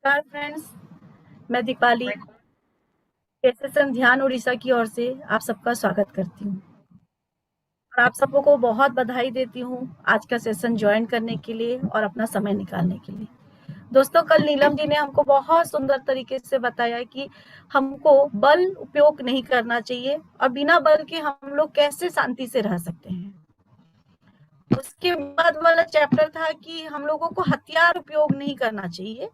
नमस्कार फ्रेंड्स, मैं दीपाली एसएसएम ध्यान उड़ीसा की ओर से आप सबका स्वागत करती हूँ और आप सबों को बहुत बधाई देती हूँ आज का सेशन ज्वाइन करने के लिए और अपना समय निकालने के लिए। दोस्तों, कल नीलम जी ने हमको बहुत सुंदर तरीके से बताया कि हमको बल उपयोग नहीं करना चाहिए और बिना बल के हम लोग कैसे शांति से रह सकते हैं। उसके बाद वाला चैप्टर था कि हम लोगों को हथियार उपयोग नहीं करना चाहिए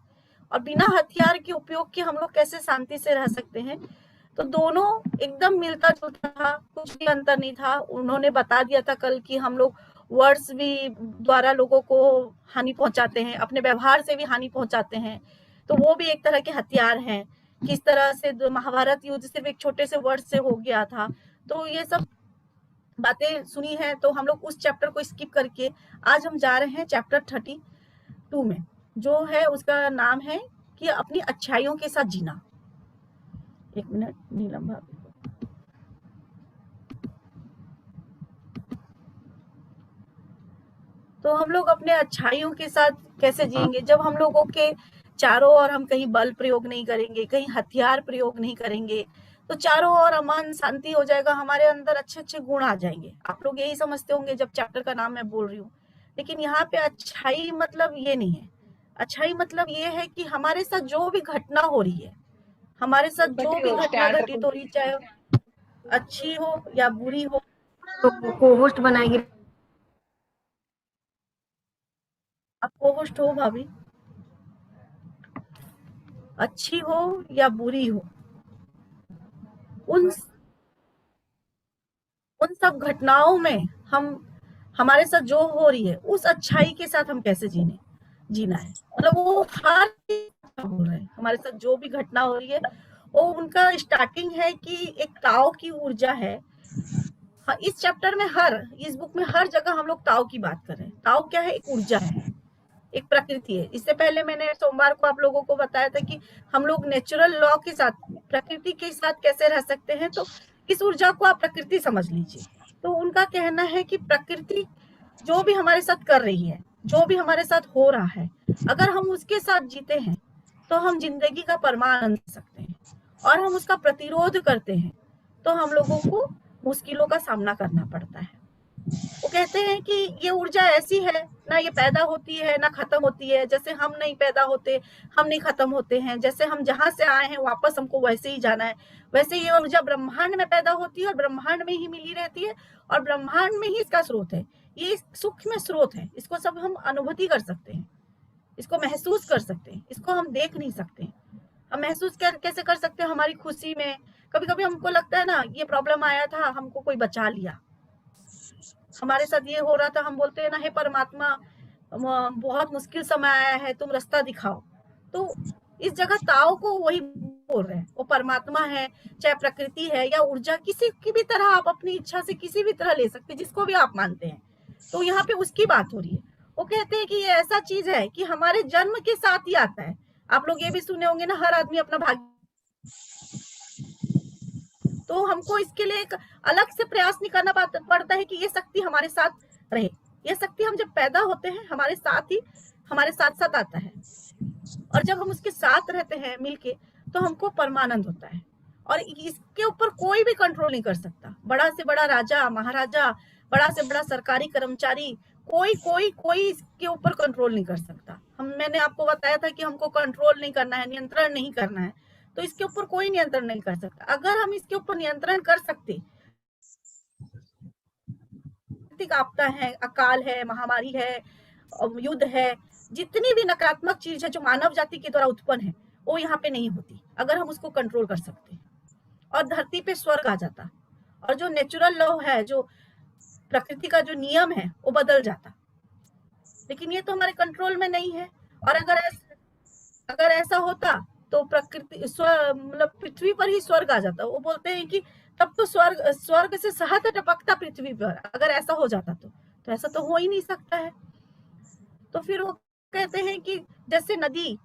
और बिना हथियार के उपयोग के हम लोग कैसे शांति से रह सकते हैं। तो दोनों एकदम मिलता जुलता था, कुछ भी अंतर नहीं था। उन्होंने बता दिया था कल कि हम लोग वर्ड्स भी द्वारा लोगों को हानि पहुंचाते हैं, अपने व्यवहार से भी हानि पहुंचाते हैं, तो वो भी एक तरह के हथियार हैं। किस तरह से महाभारत युद्ध सिर्फ एक छोटे से वर्ड से हो गया था। तो ये सब बातें सुनी है, तो हम लोग उस चैप्टर को स्किप करके आज हम जा रहे हैं चैप्टर 32 में, जो है उसका नाम है कि अपनी अच्छाइयों के साथ जीना। एक मिनट नीलम भाभी, तो हम लोग अपने अच्छाइयों के साथ कैसे जिएंगे जब हम लोगों के चारों ओर हम कहीं बल प्रयोग नहीं करेंगे, कहीं हथियार प्रयोग नहीं करेंगे, तो चारों ओर अमन शांति हो जाएगा, हमारे अंदर अच्छे अच्छे गुण आ जाएंगे। आप लोग यही समझते होंगे जब चैप्टर का नाम मैं बोल रही हूँ, लेकिन यहाँ पे अच्छाई मतलब ये नहीं है। अच्छाई मतलब ये है कि हमारे साथ जो भी घटना हो रही है, हमारे साथ जो भी घटना घटित हो रही, चाहे अच्छी हो या बुरी हो, तो को होस्ट बनाएगी। आप को होस्ट हो भाभी, अच्छी हो या बुरी हो, उन उन सब घटनाओं में हम हमारे साथ जो हो रही है उस अच्छाई के साथ हम कैसे जीना है। मतलब वो हर हो रहा है, हमारे साथ जो भी घटना हो रही है वो उनका स्टार्टिंग है कि एक ताओ की ऊर्जा है। हाँ, इस चैप्टर में इस बुक में हर जगह हम लोग ताओ की बात कर रहे हैं। ताओ क्या है? एक ऊर्जा है, एक प्रकृति है। इससे पहले मैंने सोमवार को आप लोगों को बताया था कि हम लोग नेचुरल लॉ के साथ, प्रकृति के साथ कैसे रह सकते हैं। तो इस ऊर्जा को आप प्रकृति समझ लीजिए। तो उनका कहना है कि प्रकृति जो भी हमारे साथ कर रही है, जो भी हमारे साथ हो रहा है, अगर हम उसके साथ जीते हैं तो हम जिंदगी का परमानंद ले सकते हैं, और हम उसका प्रतिरोध करते हैं तो हम लोगों को मुश्किलों का सामना करना पड़ता है। वो कहते हैं कि ये ऊर्जा ऐसी है, ना ये पैदा होती है ना खत्म होती है। जैसे हम नहीं पैदा होते, हम नहीं खत्म होते हैं, जैसे हम जहां से आए हैं वापस हमको वैसे ही जाना है, वैसे ये ऊर्जा ब्रह्मांड में पैदा होती है और ब्रह्मांड में ही मिली रहती है, और ब्रह्मांड में ही इसका स्रोत है। ये सूक्ष्म स्रोत है, इसको सब हम अनुभूति कर सकते हैं, इसको महसूस कर सकते हैं, इसको हम देख नहीं सकते। हम महसूस कैसे कर सकते हैं? हमारी खुशी में कभी कभी हमको लगता है ना, ये प्रॉब्लम आया था, हमको कोई बचा लिया, हमारे साथ ये हो रहा था, हम बोलते हैं ना, हे परमात्मा बहुत मुश्किल समय आया है, तुम रास्ता दिखाओ। तो इस जगह ताओ को वही बोल रहे हैं, वो परमात्मा है, चाहे प्रकृति है या ऊर्जा, किसी की भी तरह आप अपनी इच्छा से किसी भी तरह ले सकते हैं, जिसको भी आप मानते हैं। तो यहाँ पे उसकी बात हो रही है। वो कहते हैं कि ये ऐसा चीज है कि हमारे जन्म के साथ ही आता है। आप लोग ये भी सुने होंगे ना, हर आदमी अपना भाग्य, तो हमको इसके लिए एक अलग से प्रयास नहीं करना पड़ता है कि ये शक्ति हमारे साथ रहे। ये शक्ति हम जब पैदा होते हैं हमारे साथ ही, हमारे साथ साथ आता है, और जब हम उसके साथ रहते हैं मिलके, तो हमको परमानंद होता है, और इसके ऊपर कोई भी कंट्रोल नहीं कर सकता। बड़ा से बड़ा राजा महाराजा, बड़ा से बड़ा सरकारी कर्मचारी, कोई कोई कोई इसके ऊपर कंट्रोल नहीं कर सकता। मैंने आपको बताया था कि हमको कंट्रोल नहीं करना है, नियंत्रण नहीं करना है, तो इसके ऊपर कोई नियंत्रण नहीं कर सकता। अगर हम इसके ऊपर नियंत्रण कर सकते, आपदा है, अकाल है, महामारी है, युद्ध है, जितनी भी नकारात्मक चीज है जो मानव जाति के द्वारा उत्पन्न है, वो यहाँ पे नहीं होती अगर हम उसको कंट्रोल कर सकते, और धरती पे स्वर्ग आ जाता, और जो नेचुरल लॉ है, जो प्रकृति का जो नियम है, वो बदल जाता। लेकिन ये तो हमारे कंट्रोल में नहीं है। और अगर ऐसा होता तो प्रकृति मतलब पृथ्वी पर ही स्वर्ग आ जाता। वो बोलते हैं कि तब तो स्वर्ग से शहद टपकता पृथ्वी पर, अगर ऐसा हो जाता तो ऐसा तो हो ही नहीं सकता है। तो फिर वो कहते हैं कि जैसे नदी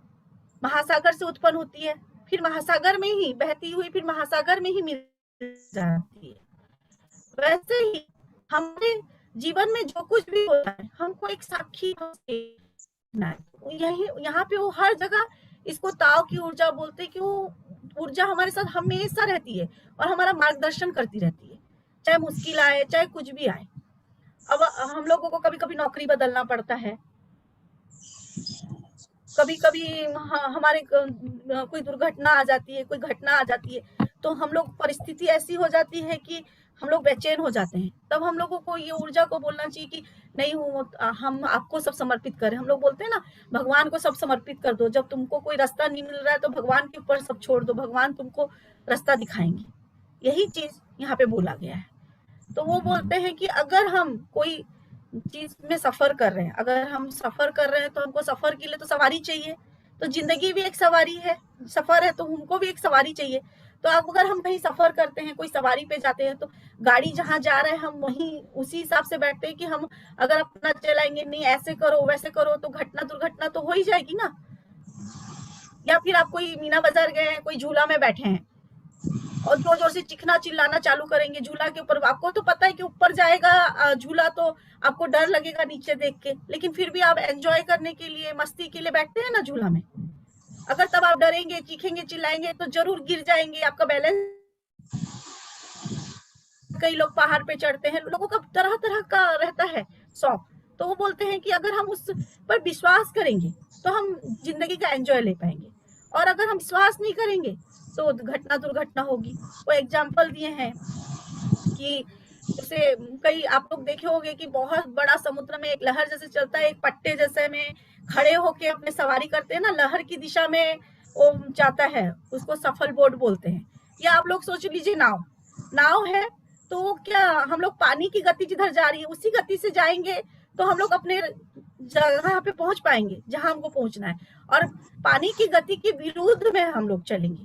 महासागर से उत्पन्न होती है, फिर महासागर में ही बहती हुई फिर महासागर में ही मिल जाती है, वैसे ही हमारे जीवन में जो कुछ भी होता है हमको एक साक्षी यही यहाँ पे वो हर जगह इसको ताओ की ऊर्जा बोलते हैं कि वो ऊर्जा हमारे साथ हमेशा रहती है और हमारा मार्गदर्शन करती रहती है, चाहे मुश्किल आए चाहे कुछ भी आए। अब हम लोगों को कभी कभी नौकरी बदलना पड़ता है, कभी कभी हमारे कोई दुर्घटना आ जाती है, कोई घटना आ जाती है, तो हम लोग परिस्थिति ऐसी हो जाती है कि हम लोग बेचैन हो जाते हैं। तब हम लोगों को ये ऊर्जा को बोलना चाहिए कि नहीं हम आपको सब समर्पित करें। हम लोग बोलते हैं ना, भगवान को सब समर्पित कर दो। जब तुमको कोई रास्ता नहीं मिल रहा है तो भगवान के ऊपर सब छोड़ दो, भगवान तुमको रास्ता दिखाएंगे। यही चीज यहाँ पे बोला गया है। तो वो बोलते हैं कि अगर हम कोई चीज में सफर कर रहे हैं, अगर हम सफर कर रहे हैं तो हमको सफर के लिए तो सवारी चाहिए। तो जिंदगी भी एक सवारी है, सफर है, तो हमको भी एक सवारी चाहिए। तो अब अगर हम कहीं सफर करते हैं, कोई सवारी पे जाते हैं, तो गाड़ी जहां जा रहे हैं हम वहीं उसी हिसाब से बैठते हैं कि हम अगर अपना चलाएंगे, नहीं ऐसे करो वैसे करो, तो घटना दुर्घटना तो हो ही जाएगी ना। या फिर आप कोई मीना बाजार गए हैं, कोई झूला में बैठे हैं और जोर जोर से चिखना चिल्लाना चालू करेंगे झूला के ऊपर। आपको तो पता है कि ऊपर जाएगा झूला, तो आपको डर लगेगा नीचे देख के, लेकिन फिर भी आप एंजॉय करने के लिए, मस्ती के लिए बैठते हैं ना झूला में। अगर तब आप डरेंगे, चीखेंगे, चिल्लाएंगे तो जरूर गिर जाएंगे, आपका बैलेंस। कई लोग पहाड़ पे चढ़ते हैं, लोगों का तरह तरह का रहता है शौक। तो वो बोलते हैं कि अगर हम उस पर विश्वास करेंगे तो हम जिंदगी का एंजॉय ले पाएंगे, और अगर हम विश्वास नहीं करेंगे तो घटना दुर्घटना होगी। वो एग्जाम्पल दिए हैं कि जैसे कई आप लोग देखे होंगे कि बहुत बड़ा समुद्र में एक लहर जैसे चलता है, एक पट्टे जैसे में खड़े होके अपने सवारी करते हैं ना, लहर की दिशा में वो जाता है, उसको सफल बोट बोलते हैं। या आप लोग सोच लीजिए नाव, नाव है तो क्या हम लोग पानी की गति जिधर जा रही है उसी गति से जाएंगे तो हम लोग अपने जगह पे पहुंच पाएंगे जहां हमको पहुंचना है। और पानी की गति के विरुद्ध में हम लोग चलेंगे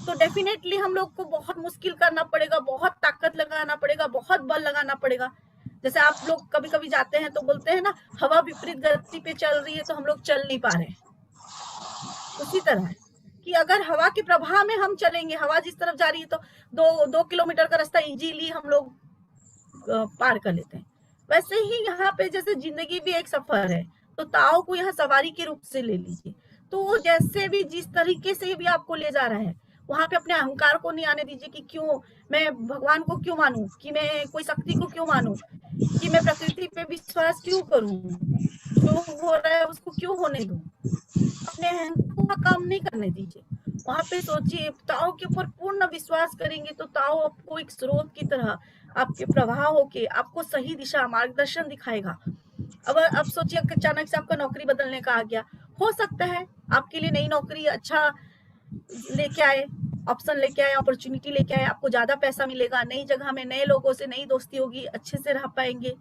तो डेफिनेटली हम लोग को बहुत मुश्किल करना पड़ेगा, बहुत ताकत लगाना पड़ेगा, बहुत बल लगाना पड़ेगा। जैसे आप लोग कभी कभी जाते हैं तो बोलते हैं ना, हवा विपरीत गति पे चल रही है तो हम लोग चल नहीं पा रहे हैं। उसी तरह है कि अगर हवा के प्रभाव में हम चलेंगे, हवा जिस तरफ जा रही है तो 2 किलोमीटर का रास्ता इजीली हम लोग पार कर लेते हैं। वैसे ही यहाँ पे जैसे जिंदगी भी एक सफर है, तो ताओ को यहाँ सवारी के रूप से ले लीजिए। तो जैसे भी जिस तरीके से भी आपको ले जा रहा है, वहां पे अपने अहंकार को नहीं आने दीजिए कि क्यों मैं भगवान को क्यों मानूं, कि मैं कोई शक्ति को क्यों मानूं, कि मैं प्रकृति पे विश्वास क्यों करूं, जो हो रहा है उसको क्यों होने दूं। अपने अहंकार का काम नहीं करने दीजिए। वहां पे सोचिए, ताओ के ऊपर पूर्ण विश्वास करेंगे तो ताओ आपको एक स्रोत की तरह आपके प्रभाव होके आपको सही दिशा मार्गदर्शन दिखाएगा। अब सोचिए अचानक से आपका नौकरी बदलने का आ गया, हो सकता है आपके लिए नई नौकरी अच्छा लेके आए, ऑप्शन लेके आए, अपॉर्चुनिटी लेके आए, आपको ज्यादा पैसा मिलेगा, नई जगह में नए लोगों से नई दोस्ती होगी, अच्छे से रह पाएंगे।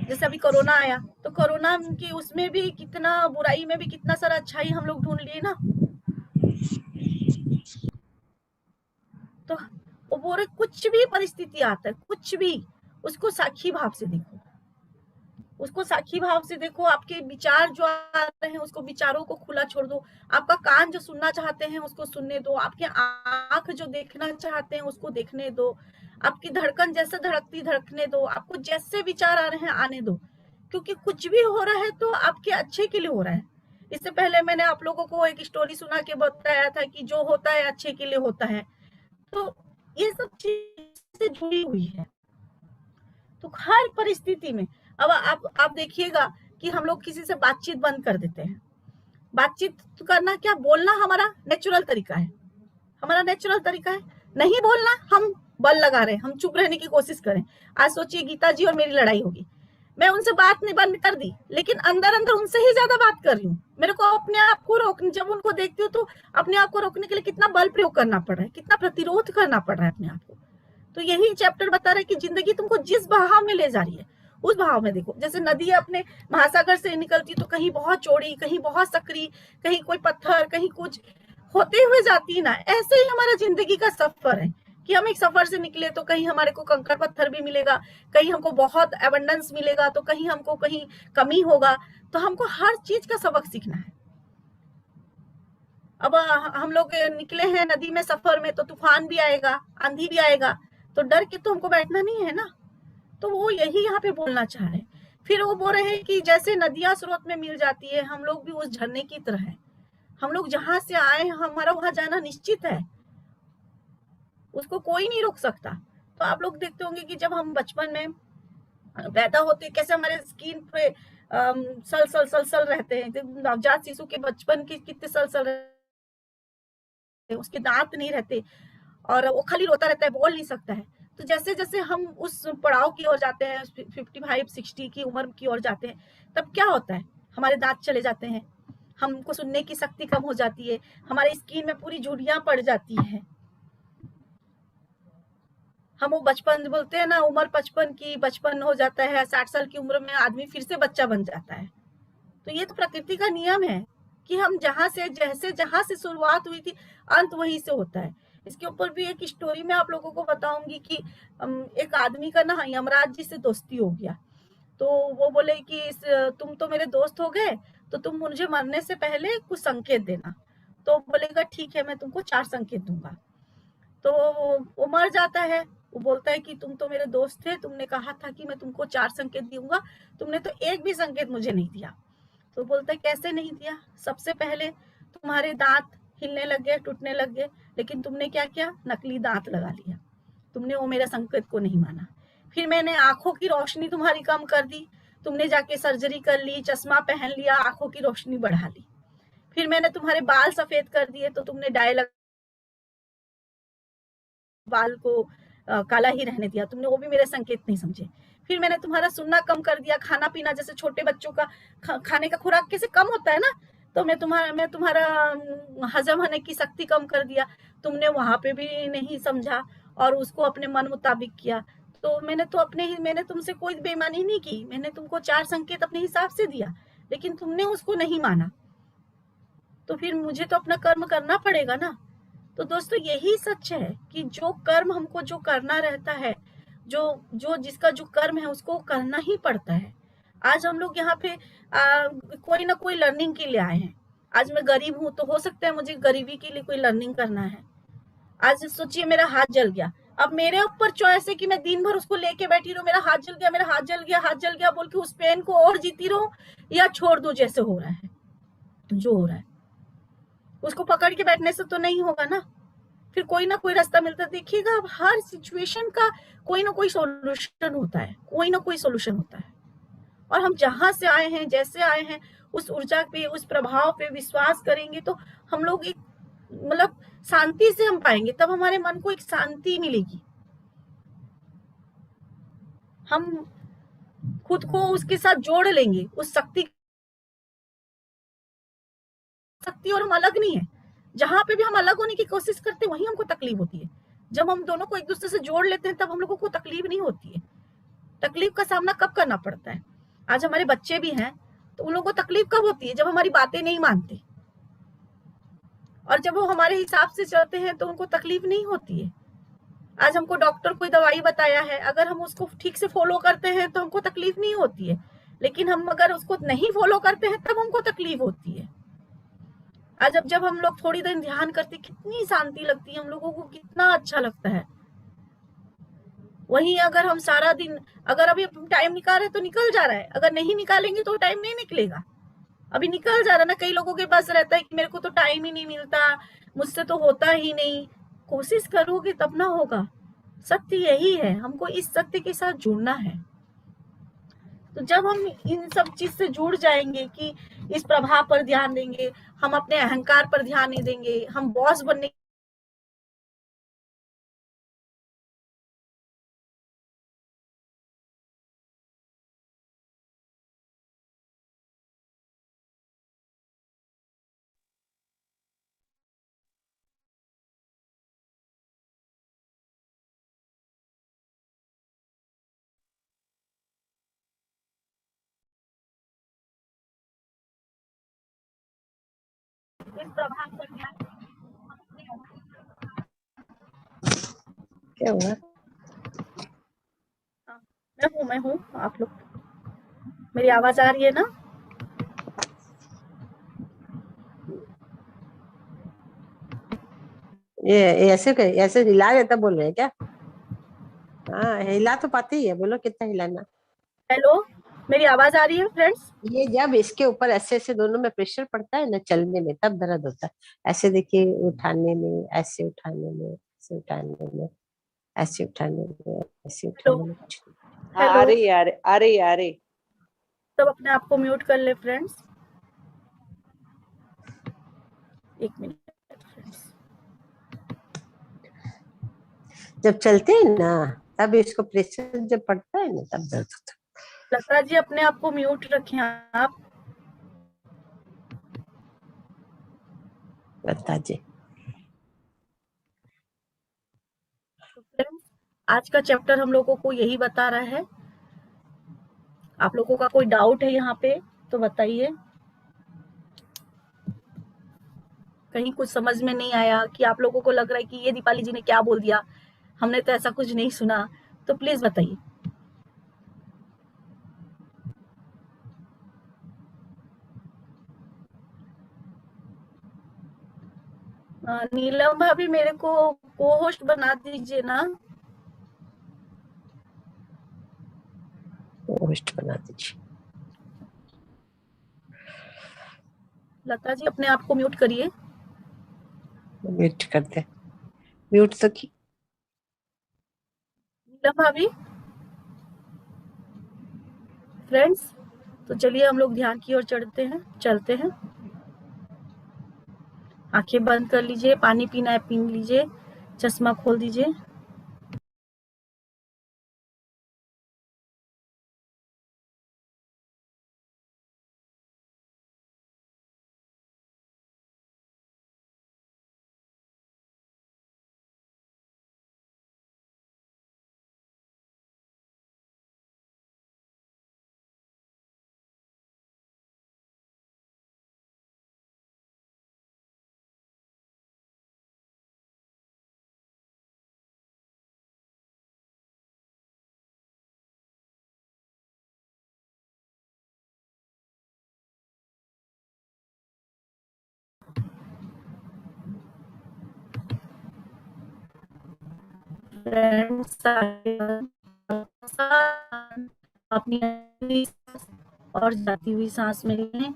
जैसे अभी कोरोना आया तो कोरोना की उसमें भी कितना बुराई में भी कितना सारा अच्छाई हम लोग ढूंढ लिए ना। तो वो बोल रहे कुछ भी परिस्थिति आता है, कुछ भी उसको साक्षी भाव से देखो, उसको साक्षी भाव से देखो। आपके विचार जो आ रहे हैं उसको विचारों को खुला छोड़ दो, आपका कान जो सुनना चाहते हैं उसको सुनने दो, आपके आंख जो देखना चाहते हैं उसको देखने दो, आपकी धड़कन जैसे धड़कती धड़कने दो, आपको जैसे विचार आ रहे हैं आने दो। क्योंकि कुछ भी हो रहा है तो आपके अच्छे के लिए हो रहा है। इससे पहले मैंने आप लोगों को एक स्टोरी सुना के बताया था कि जो होता है अच्छे के लिए होता है। तो ये सब चीजें जुड़ी हुई है। तो हर परिस्थिति में अब आप देखिएगा कि हम लोग किसी से बातचीत बंद कर देते हैं। बातचीत करना क्या, बोलना हमारा नेचुरल तरीका है, हमारा नेचुरल तरीका है। नहीं बोलना, हम बल लगा रहे हैं, हम चुप रहने की कोशिश करें। आज सोचिए गीता जी और मेरी लड़ाई होगी, मैं उनसे बात नहीं बंद कर दी, लेकिन अंदर अंदर उनसे ही ज्यादा बात कर रही हूँ। मेरे को अपने आप को रोकने, जब उनको देखती हूँ तो अपने आप को रोकने के लिए कितना बल प्रयोग करना पड़ रहा है, कितना प्रतिरोध करना पड़ रहा है अपने आप को। तो यही चैप्टर बता रहा है कि जिंदगी तुमको जिस बहाव में ले जा रही है उस भाव में देखो। जैसे नदी अपने महासागर से निकलती तो कहीं बहुत चौड़ी, कहीं बहुत सकरी, कहीं कोई पत्थर, कहीं कुछ होते हुए जाती है ना। ऐसे ही हमारा जिंदगी का सफर है कि हम एक सफर से निकले तो कहीं हमारे को कंकड़ पत्थर भी मिलेगा, कहीं हमको बहुत एबंडेंस मिलेगा, तो कहीं हमको कहीं कमी होगा। तो हमको हर चीज का सबक सीखना है। अब हम लोग निकले हैं नदी में सफर में, तो तूफान भी आएगा, आंधी भी आएगा, तो डर के तो हमको बैठना नहीं है ना। तो वो यही यहाँ पे बोलना चाह रहे हैं। फिर वो बोल रहे हैं कि जैसे नदियां स्रोत में मिल जाती है, हम लोग भी उस झरने की तरह है। हम लोग जहां से आए हैं हमारा वहां जाना निश्चित है, उसको कोई नहीं रोक सकता। तो आप लोग देखते होंगे कि जब हम बचपन में पैदा होते कैसे हमारे स्किन पे सल सल सल सल रहते हैं, नवजात शिशु के बचपन के कितने सल सल रहते हैं, उसके दांत नहीं रहते और वो खाली रोता रहता है, बोल नहीं सकता है। तो जैसे जैसे हम उस पड़ाव की ओर जाते हैं, 55-60 की उम्र की ओर जाते हैं, तब क्या होता है, हमारे दांत चले जाते हैं, हमको सुनने की शक्ति कम हो जाती है, हमारे स्किन में पूरी झुर्रियां पड़ जाती हैं। हम वो बचपन बोलते हैं ना, उम्र 55 की, बचपन हो जाता है, 60 साल की उम्र में आदमी फिर से बच्चा बन जाता है। तो ये तो प्रकृति का नियम है कि हम जहां से शुरुआत हुई थी, अंत वहीं से होता है। इसके ऊपर भी एक स्टोरी में आप लोगों को बताऊंगी कि एक आदमी का ना यमराज जी से दोस्ती हो गया। तो वो बोले कि तुम तो मेरे दोस्त हो गए, तो तुम मुझे मरने से पहले कुछ संकेत देना। तो बोलेगा ठीक है, मैं तुमको 4 संकेत दूंगा। तो वो मर जाता है। वो बोलता है कि तुम तो मेरे दोस्त थे, तुमने कहा था कि मैं तुमको 4 संकेत दूंगा, तुमने तो एक भी संकेत मुझे नहीं दिया। तो बोलता है कैसे नहीं दिया, सबसे पहले तुम्हारे दांत हिलने लग गए, टूटने लग गए, लेकिन तुमने क्या किया, नकली दांत लगा लिया, तुमने वो मेरे संकेत को नहीं माना। फिर मैंने आंखों की रोशनी तुम्हारी कम कर दी, तुमने जाके सर्जरी कर ली, चश्मा पहन लिया, आंखों की रोशनी बढ़ा ली। फिर मैंने तुम्हारे बाल सफेद कर दिए, तो तुमने डाई लगा बाल को काला ही रहने दिया, तुमने वो भी मेरे संकेत नहीं समझे। फिर मैंने तुम्हारा सुनना कम कर दिया, खाना पीना जैसे छोटे बच्चों का खाने का खुराक कैसे कम होता है ना, तो मैं तुम्हारा हजम होने की शक्ति कम कर दिया, तुमने वहां पे भी नहीं समझा और उसको अपने मन मुताबिक किया। तो मैंने तुमसे कोई बेईमानी नहीं की, मैंने तुमको 4 संकेत अपने हिसाब से दिया, लेकिन तुमने उसको नहीं माना, तो फिर मुझे तो अपना कर्म करना पड़ेगा ना। तो दोस्तों यही सच है कि जो कर्म हमको जो करना रहता है, जो जो जिसका जो कर्म है उसको करना ही पड़ता है। आज हम लोग यहाँ पे कोई ना कोई लर्निंग के लिए आए हैं। आज मैं गरीब हूँ, तो हो सकता है मुझे गरीबी के लिए कोई लर्निंग करना है। आज सोचिए मेरा हाथ जल गया, अब मेरे ऊपर चॉइस है कि मैं दिन भर उसको लेके बैठी रहूं, मेरा हाथ जल गया, मेरा हाथ जल गया, हाथ जल गया बोल के उस पेन को और जीती रहूं, या छोड़ दो जैसे हो रहा है, जो हो रहा है। उसको पकड़ के बैठने से तो नहीं होगा ना, फिर कोई ना कोई रास्ता मिलता। देखिएगा, अब हर सिचुएशन का कोई ना कोई सॉल्यूशन होता है, कोई ना कोई सॉल्यूशन होता है। और हम जहां से आए हैं, जैसे आए हैं, उस ऊर्जा पे, उस प्रभाव पे विश्वास करेंगे तो हम लोग एक मतलब शांति से हम पाएंगे, तब हमारे मन को एक शांति मिलेगी। हम खुद को उसके साथ जोड़ लेंगे, उस शक्ति और हम अलग नहीं है। जहां पे भी हम अलग होने की कोशिश करते हैं वहीं हमको तकलीफ होती है। जब हम दोनों को एक दूसरे से जोड़ लेते हैं तब हम लोगों को तकलीफ नहीं होती है। तकलीफ का सामना कब करना पड़ता है? आज हमारे बच्चे भी हैं, तो उन लोगों को तकलीफ कब होती है? जब हमारी बातें नहीं मानते, और जब वो हमारे हिसाब से चलते हैं तो उनको तकलीफ नहीं होती है। आज हमको डॉक्टर कोई दवाई बताया है, अगर हम उसको ठीक से फॉलो करते हैं तो हमको तकलीफ नहीं होती है, लेकिन हम अगर उसको नहीं फॉलो करते हैं तब हमको तकलीफ होती है। आज अब जब हम लोग थोड़ी देर ध्यान करते, कितनी शांति लगती है हम लोगों को, कितना अच्छा लगता है। वहीं अगर हम सारा दिन, अगर अभी टाइम निकाल रहे तो निकल जा रहा है, अगर नहीं निकालेंगे तो टाइम नहीं निकलेगा। अभी निकल जा रहा है ना, कई लोगों के पास रहता है कि मेरे को तो टाइम ही नहीं मिलता, मुझसे तो होता ही नहीं। कोशिश करोगे तब ना होगा। सत्य यही है, हमको इस सत्य के साथ जुड़ना है। तो जब हम इन सब चीज से जुड़ जाएंगे कि इस प्रभाव पर ध्यान देंगे, हम अपने अहंकार पर ध्यान नहीं देंगे, हम बॉस बनने इस प्रभाव पर ध्यान। क्या हुआ? मैं हूँ, आप लोग, मेरी आवाज आ रही है ना? ये ऐसे हिला देता बोल रहे हैं क्या? हाँ, हिला तो पाती है, बोलो कितना हिलाना। हेलो, मेरी आवाज आ रही है फ्रेंड्स? ये जब इसके ऊपर ऐसे ऐसे दोनों में प्रेशर पड़ता है ना, चलने में तब दर्द होता है। ऐसे देखिए, उठाने में, ऐसे उठाने में, ऐसे उठाने में, ऐसे उठाने में, ऐसे हेलो, उठाने में कुछ नहीं। हाँ, आ हेलो। रही है, आ रही, आ रही, आ रही। सब अपने आप को म्यूट कर ले फ्रेंड्स। एक मिनट फ्रेंड्स। जब चलते हैं ना, तब इसको प्रेशर जब पड़ता है ना, तब दर्द होता लता जी अपने आप को म्यूट रखें आप। है। बता जी। तो फ्रेंड्स, आज का चैप्टर हम लोगों को यही बता रहा है। आप लोगों का कोई डाउट है यहाँ पे तो बताइए। कहीं कुछ समझ में नहीं आया कि आप लोगों को लग रहा है कि ये दीपाली जी ने क्या बोल दिया, हमने तो ऐसा कुछ नहीं सुना, तो प्लीज बताइए। नीलम भाभी मेरे को को होस्ट बना दीजिए ना। होस्ट बना दीजिए। लता जी अपने आप को म्यूट करिए। म्यूट कर दे। म्यूट तो की। नीलम भाभी, फ्रेंड्स, तो चलिए हम लोग ध्यान की ओर चलते हैं। आंखें बंद कर लीजिए, पानी पीना है पी लीजिए, चश्मा खोल दीजिए। फ्रेंड्स, अपनी और जाती हुई सांस में लें।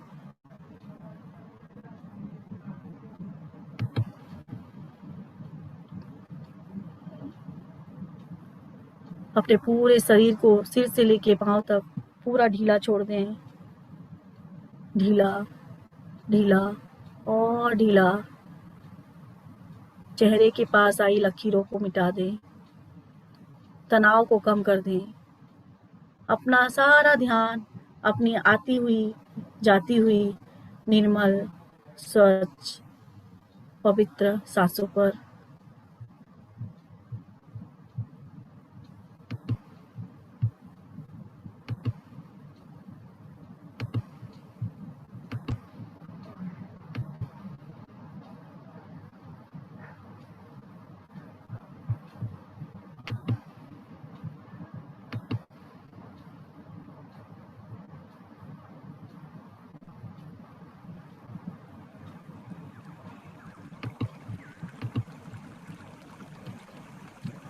अपने पूरे शरीर को सिर से लेके पांव तक पूरा ढीला छोड़ दें। ढीला, ढीला और ढीला। चेहरे के पास आई लकीरों को मिटा दें, तनाव को कम कर दें। अपना सारा ध्यान अपनी आती हुई, जाती हुई, निर्मल, स्वच्छ, पवित्र सांसों पर।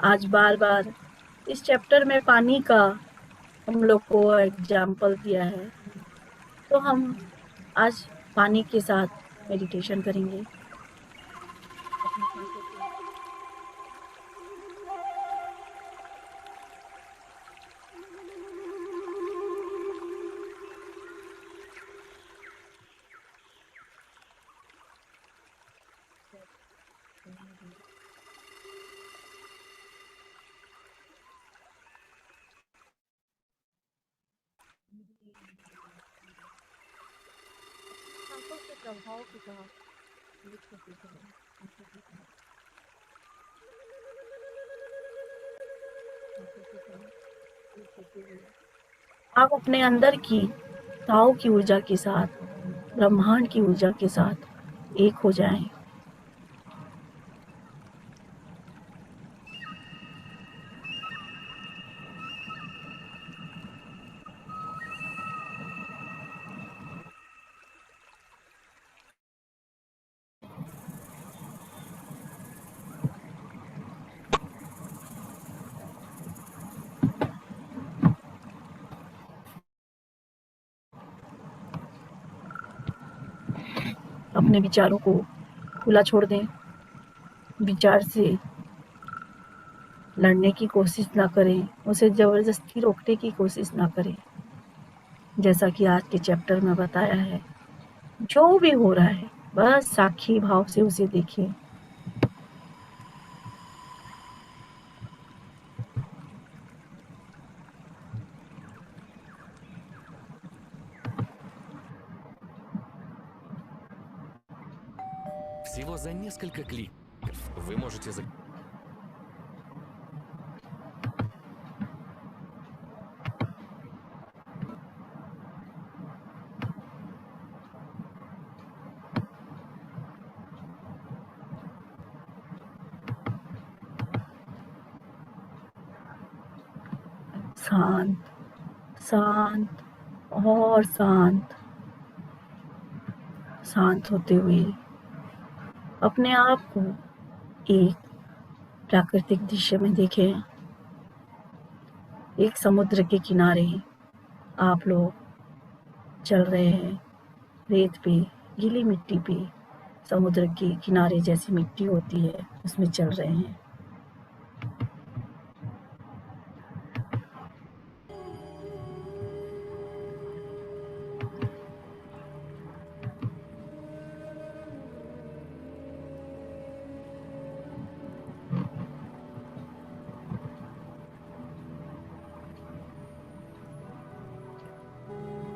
आज बार बार इस चैप्टर में पानी का हम लोग को एग्जाम्पल दिया है, तो हम आज पानी के साथ मेडिटेशन करेंगे। सांसों के प्रभाव के साथ आप अपने अंदर की ताओ की ऊर्जा के साथ, ब्रह्मांड की ऊर्जा के साथ एक हो जाएं। अपने विचारों को खुला छोड़ दें, विचार से लड़ने की कोशिश ना करें, उसे ज़बरदस्ती रोकने की कोशिश ना करें। जैसा कि आज के चैप्टर में बताया है, जो भी हो रहा है बस साक्षी भाव से उसे देखें। Всего за несколько кликов вы можете शांत, शांत और शांत, शांत होते हुए अपने आप को एक प्राकृतिक दृश्य में देखें। एक समुद्र के किनारे आप लोग चल रहे हैं, रेत पे, गीली मिट्टी पे, समुद्र के किनारे जैसी मिट्टी होती है उसमें चल रहे हैं।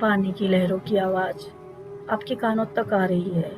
पानी की लहरों की आवाज आपके कानों तक आ रही है।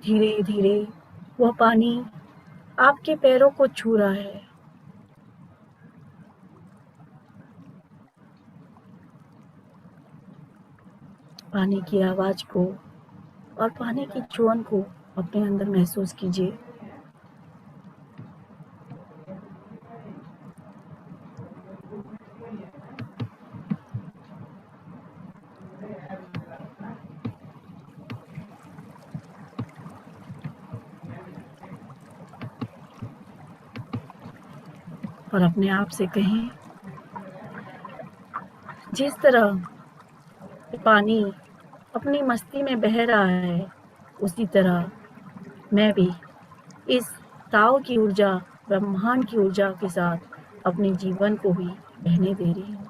धीरे धीरे वह पानी आपके पैरों को छू रहा है। पानी की आवाज को और पानी की चुअन को अपने अंदर महसूस कीजिए। और अपने आप से कहें, जिस तरह पानी अपनी मस्ती में बह रहा है, उसी तरह मैं भी इस ताव की ऊर्जा, ब्रह्मांड की ऊर्जा के साथ अपने जीवन को भी बहने दे रही हूँ।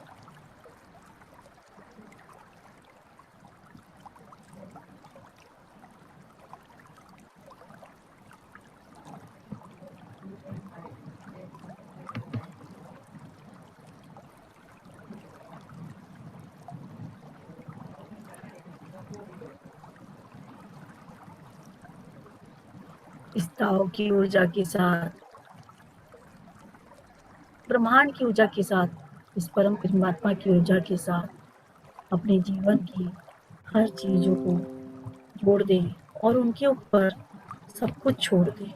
इस ताव की ऊर्जा के साथ, ब्रह्मांड की ऊर्जा के साथ, इस परम परमात्मा की ऊर्जा के साथ अपने जीवन की हर चीजों को जोड़ दें और उनके ऊपर सब कुछ छोड़ दें।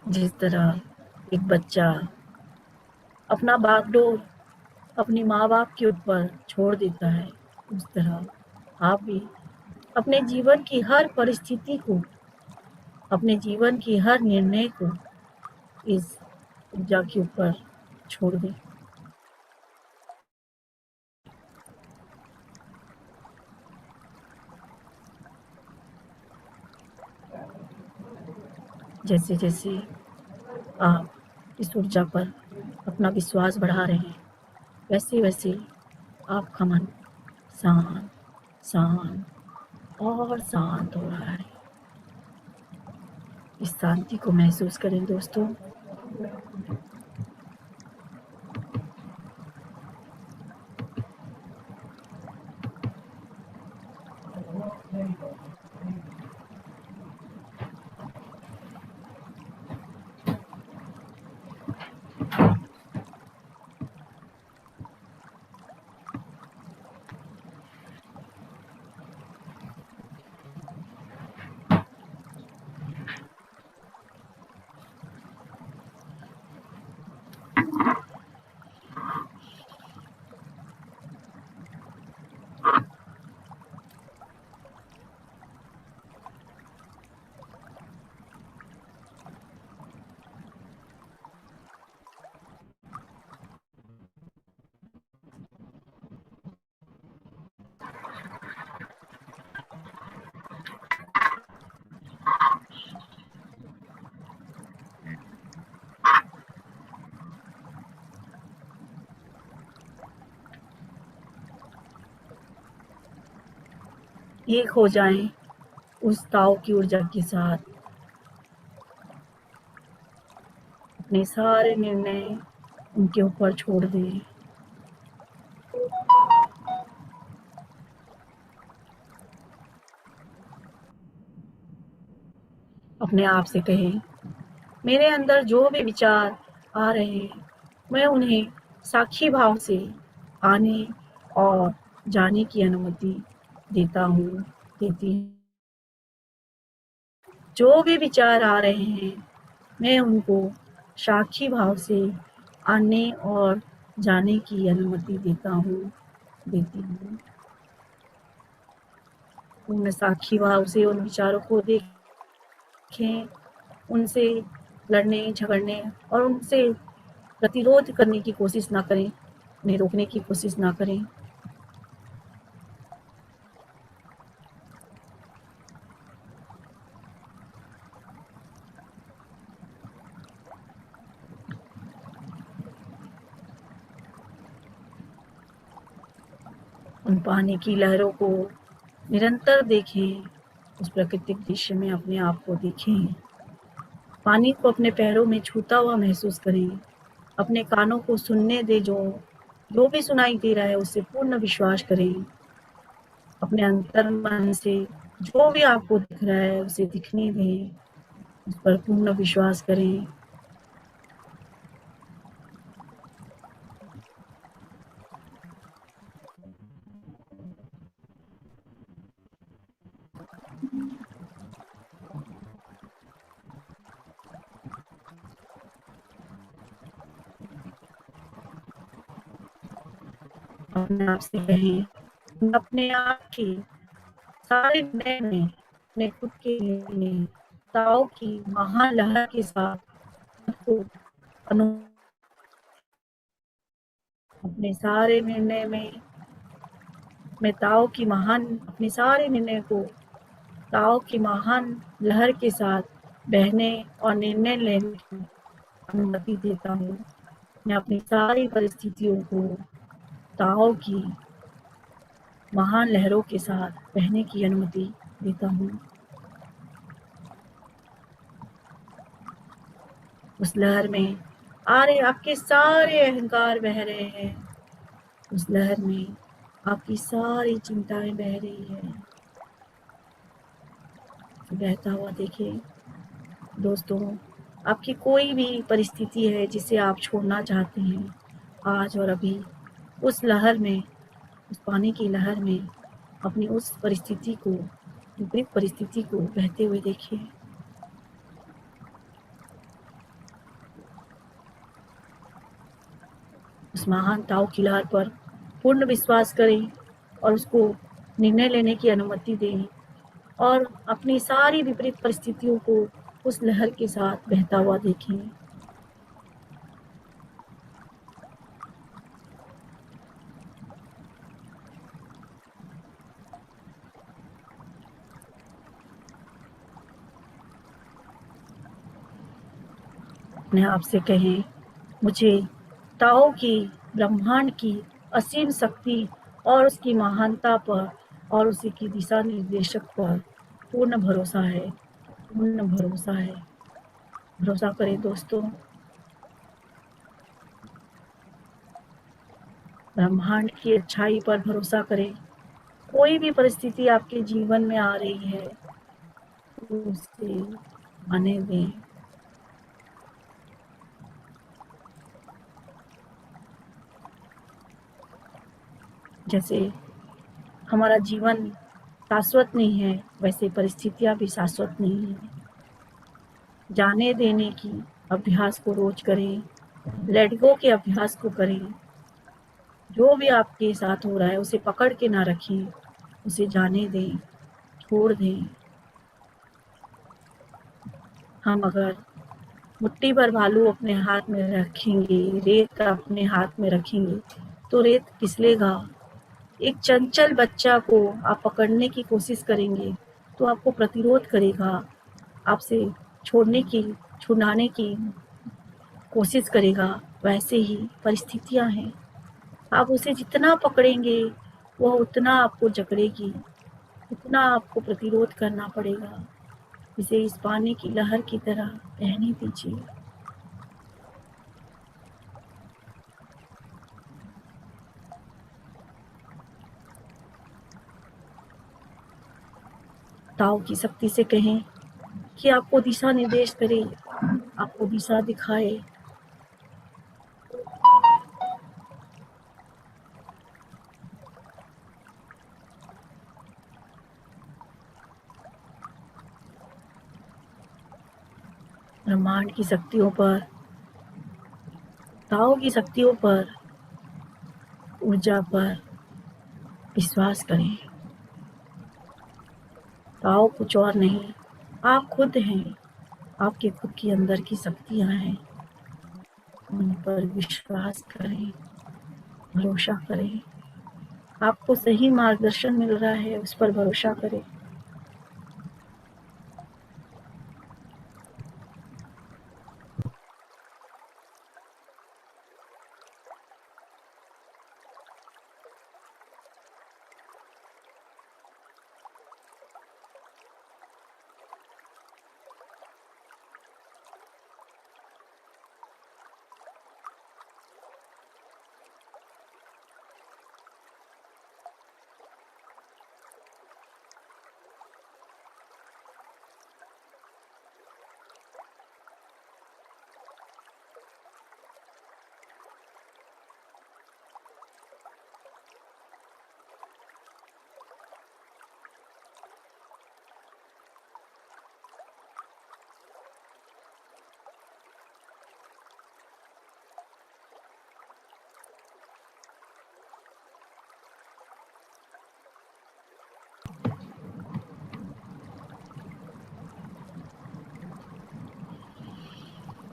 जिस तरह एक बच्चा अपना बागडोर अपनी माँ बाप के ऊपर छोड़ देता है, उस तरह आप भी अपने जीवन की हर परिस्थिति को, अपने जीवन की हर निर्णय को इस ऊर्जा के ऊपर छोड़ दें। जैसे जैसे आप इस ऊर्जा पर अपना विश्वास बढ़ा रहे हैं, वैसे वैसे आपका मन शांत शांत और शांत हो रहा है। इस शांति को महसूस करें दोस्तों। एक हो जाएं उस ताव की ऊर्जा के साथ। अपने सारे निर्णय उनके ऊपर छोड़ दें। अपने आप से कहें, मेरे अंदर जो भी विचार आ रहे हैं, मैं उन्हें साक्षी भाव से आने और जाने की अनुमति देता हूँ, देती हूँ। जो भी विचार आ रहे हैं, मैं उनको साक्षी भाव से आने और जाने की अनुमति देता हूँ, देती हूँ। पूर्ण साक्षी भाव से उन विचारों को देखें, उनसे लड़ने झगड़ने और उनसे प्रतिरोध करने की कोशिश ना करें, उन्हें रोकने की कोशिश ना करें। उन पानी की लहरों को निरंतर देखें, उस प्राकृतिक दृश्य में अपने आप को देखें। पानी को अपने पैरों में छूता हुआ महसूस करें। अपने कानों को सुनने दें जो जो भी सुनाई दे रहा है उससे पूर्ण विश्वास करें। अपने अंतर मन से जो भी आपको दिख रहा है उसे दिखने दें, उस पर पूर्ण विश्वास करें। अपने आप से कहें, अपने आप के सारे निर्णय में अपने खुद के लिए ताओ की महालहर के साथ खुद को अनु अपने सारे निर्णय में मैं ताओ की महान अपने सारे निर्णय को ताओ की महान लहर के साथ बहने और निर्णय लेने की अनुमति देता हूँ। मैं अपनी सारी परिस्थितियों को ताओ की महान लहरों के साथ बहने की अनुमति देता हूँ। उस लहर में आपके सारे अहंकार बह रहे हैं। उस लहर में आपकी सारी चिंताएं बह रही है। बहता हुआ देखिए दोस्तों, आपकी कोई भी परिस्थिति है जिसे आप छोड़ना चाहते हैं, आज और अभी उस लहर में, उस पानी की लहर में अपनी उस परिस्थिति को, विपरीत परिस्थिति को बहते हुए देखिए। उस महान ताओ की लहर पर पूर्ण विश्वास करें और उसको निर्णय लेने की अनुमति दें और अपनी सारी विपरीत परिस्थितियों को उस लहर के साथ बहता हुआ देखें। अपने आप से कहें, मुझे ताओ की, ब्रह्मांड की असीम शक्ति और उसकी महानता पर और उसी की दिशा निर्देशक पर पूर्ण भरोसा है, पूर्ण भरोसा है। भरोसा करें दोस्तों, ब्रह्मांड की अच्छाई पर भरोसा करें। कोई भी परिस्थिति आपके जीवन में आ रही है तो उसे आने दें। जैसे हमारा जीवन शाश्वत नहीं है, वैसे परिस्थितियां भी शाश्वत नहीं है। जाने देने की अभ्यास को रोज करें, लेट गो के अभ्यास को करें। जो भी आपके साथ हो रहा है उसे पकड़ के ना रखें, उसे जाने दें, छोड़ दें। हम अगर मुट्ठी भर भालू अपने हाथ में रखेंगे, रेत अपने हाथ में रखेंगे तो रेत फिसलेगा। एक चंचल बच्चा को आप पकड़ने की कोशिश करेंगे तो आपको प्रतिरोध करेगा, आपसे छुड़ाने की कोशिश करेगा। वैसे ही परिस्थितियां हैं, आप उसे जितना पकड़ेंगे वह उतना आपको जकड़ेगी, उतना आपको प्रतिरोध करना पड़ेगा। इसे इस पानी की लहर की तरह रहने दीजिए। ताओ की शक्ति से कहें कि आपको दिशा निर्देश करे, आपको दिशा दिखाए। ब्रह्मांड की शक्तियों पर, ताओ की शक्तियों पर, ऊर्जा पर विश्वास करें। ताओ कुछ और नहीं, आप खुद हैं। आपके खुद के अंदर की शक्तियां हैं, उन पर विश्वास करें, भरोसा करें। आपको सही मार्गदर्शन मिल रहा है, उस पर भरोसा करें।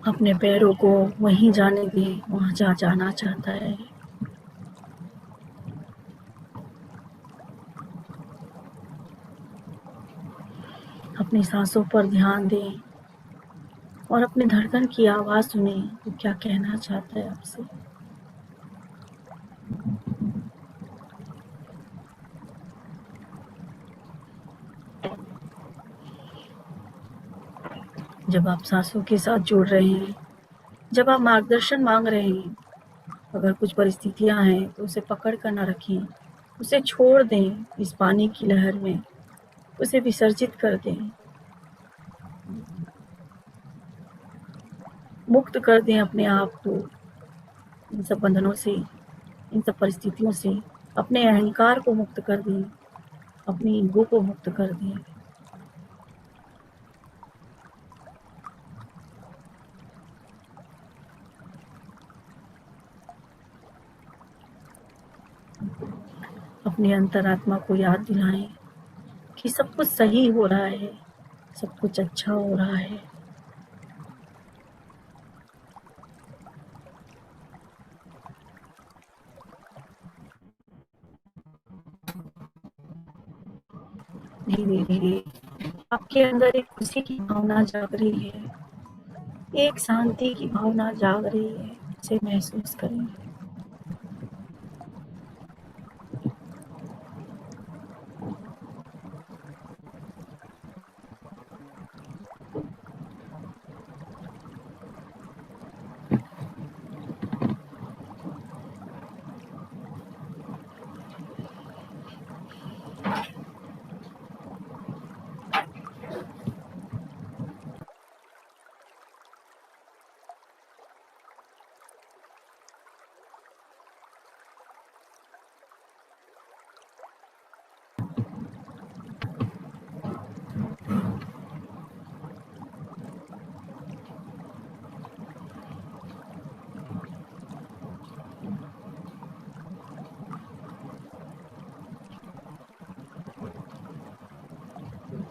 अपने पैरों को वहीं जाने दें, वहाँ जहाँ जाना चाहता है। अपनी सांसों पर ध्यान दें और अपने धड़कन की आवाज़ सुनें, वो क्या कहना चाहता है आपसे। जब आप सांसों के साथ जुड़ रहे हैं, जब आप मार्गदर्शन मांग रहे हैं, अगर कुछ परिस्थितियां हैं तो उसे पकड़ कर न रखें, उसे छोड़ दें इस पानी की लहर में, उसे विसर्जित कर दें, मुक्त कर दें अपने आप को इन सब बंधनों से, इन सब परिस्थितियों से। अपने अहंकार को मुक्त कर दें, अपनी ईगो को मुक्त कर दें। अपनी अंतरात्मा को याद दिलाएं कि सब कुछ सही हो रहा है, सब कुछ अच्छा हो रहा है। धीरे धीरे आपके अंदर एक खुशी की भावना जाग रही है, एक शांति की भावना जाग रही है, उसे महसूस करें।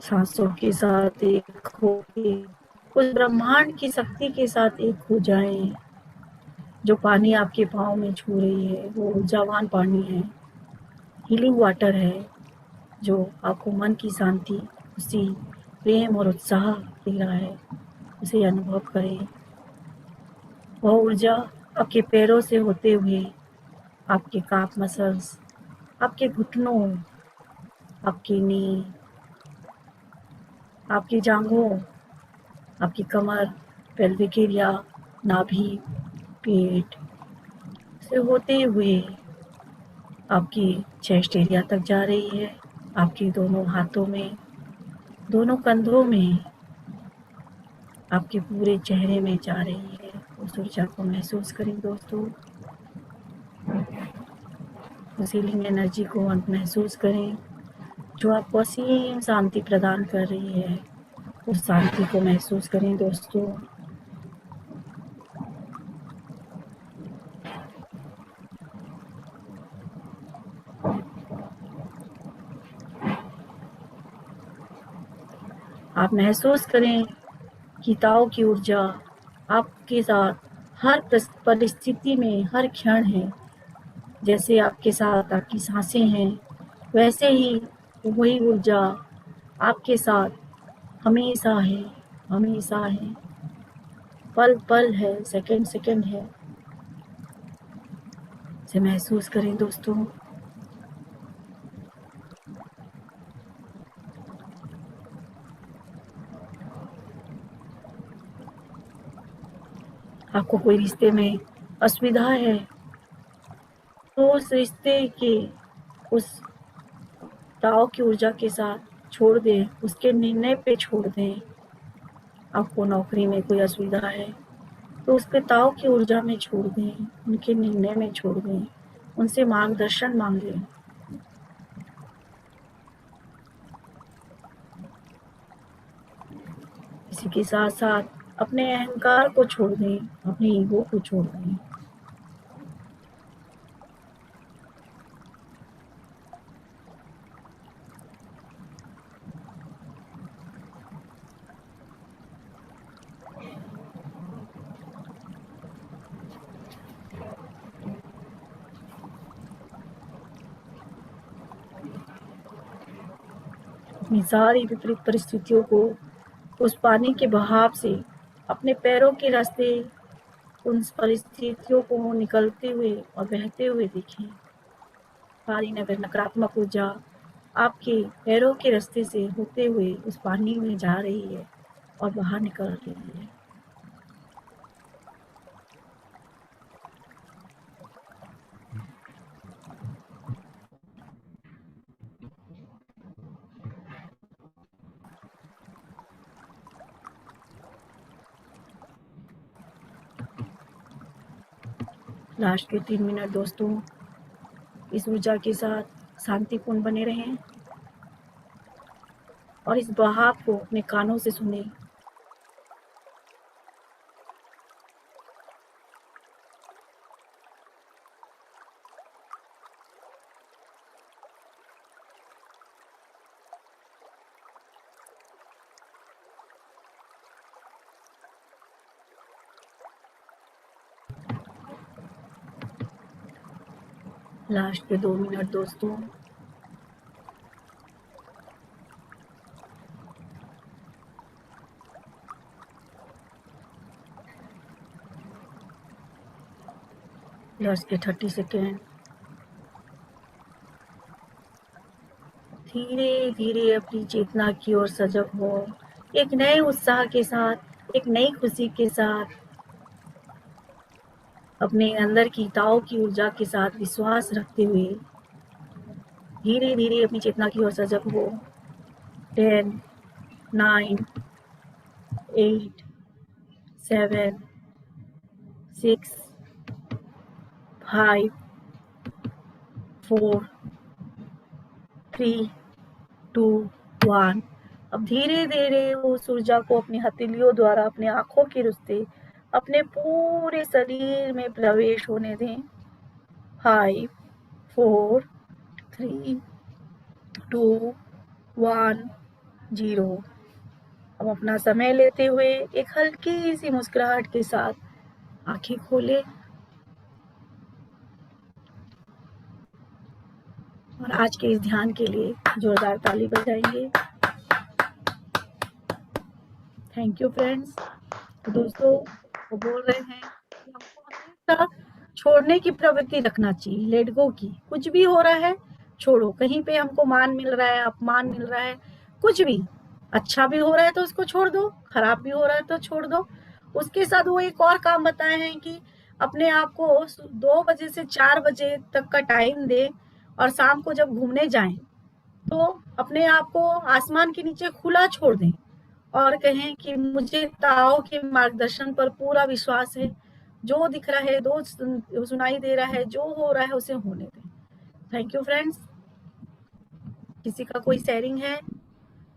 सांसों के साथ एक होके उस ब्रह्मांड की शक्ति के साथ एक हो जाएं। जो पानी आपके पाँव में छू रही है वो ऊर्जावान पानी है, हीलिंग वाटर है, जो आपको मन की शांति, खुशी, प्रेम और उत्साह दे रहा है। उसे अनुभव करें। वह ऊर्जा आपके पैरों से होते हुए आपके काफ मसल्स, आपके घुटनों, आपकी नी, आपकी जांघों, आपकी कमर, पेल्विक एरिया, नाभि, पेट से होते हुए आपकी चेस्ट एरिया तक जा रही है। आपके दोनों हाथों में, दोनों कंधों में, आपके पूरे चेहरे में जा रही है। उस ऊर्जा को महसूस करें दोस्तों। उस हीलिंग एनर्जी को महसूस करें जो आपको असीम शांति प्रदान कर रही है। उस शांति को महसूस करें दोस्तों। आप महसूस करें कि ताओ की ऊर्जा आपके साथ हर परिस्थिति में, हर क्षण है। जैसे आपके साथ आपकी सांसें हैं, वैसे ही वही ऊर्जा आपके साथ हमेशा है, हमेशा है, पल पल है, सेकंड सेकंड है। इसे महसूस करें दोस्तों। आपको कोई रिश्ते में असुविधा है तो उस रिश्ते के उस ताओ की ऊर्जा के साथ छोड़ दें, उसके निर्णय पे छोड़ दें। आपको नौकरी में कोई असुविधा है तो उसके ताओ की ऊर्जा में छोड़ दें, उनके निर्णय में छोड़ दें, उनसे मार्गदर्शन मांगें। इसी के साथ साथ अपने अहंकार को छोड़ दें, अपने ईगो को छोड़ दें। अपनी सारी विपरीत परिस्थितियों को उस पानी के बहाव से अपने पैरों के रास्ते उन परिस्थितियों को निकलते हुए और बहते हुए देखें। सारी नकारात्मक ऊर्जा आपके पैरों के रास्ते से होते हुए उस पानी में जा रही है और बाहर निकल रही है। लास्ट के 3 मिनट दोस्तों इस ऊर्जा के साथ शांतिपूर्ण बने रहें और इस बहाव को अपने कानों से सुने। लास्ट के 2 मिनट दोस्तों लास्ट के 30 सेकेंड धीरे धीरे अपनी चेतना की ओर सजग हो, एक नए उत्साह के साथ, एक नई खुशी के साथ, अपने अंदर की ताओ की ऊर्जा के साथ विश्वास रखते हुए धीरे धीरे अपनी चेतना की ओर सजग हो। 10, 9, 8, 7, 6, 5, 4, 3, 2, 1। अब धीरे धीरे उस ऊर्जा को अपनी हथेलियों द्वारा अपने आंखों के रास्ते अपने पूरे शरीर में प्रवेश होने दें। 5, 4, 3, 2, 1, 0। अब अपना समय लेते हुए एक हल्की सी मुस्कुराहट के साथ आंखें खोले और आज के इस ध्यान के लिए जोरदार ताली बजाएंगे। Thank you friends. तो दोस्तों वो बोल रहे हैं कि हमको हमेशा छोड़ने की प्रवृत्ति रखना चाहिए, लेट गो की। कुछ भी हो रहा है छोड़ो, कहीं पे हमको मान मिल रहा है, अपमान मिल रहा है, कुछ भी अच्छा भी हो रहा है तो उसको छोड़ दो, खराब भी हो रहा है तो छोड़ दो। उसके साथ वो एक और काम बताए हैं कि अपने आप को 2 बजे से 4 बजे तक का टाइम दे और शाम को जब घूमने जाएं तो अपने आप को आसमान के नीचे खुला छोड़ दें और कहें कि मुझे ताओ के मार्गदर्शन पर पूरा विश्वास है, जो दिख रहा है, जो सुनाई दे रहा है, जो हो रहा है उसे होने दें। Thank you friends. किसी का कोई शेयरिंग है,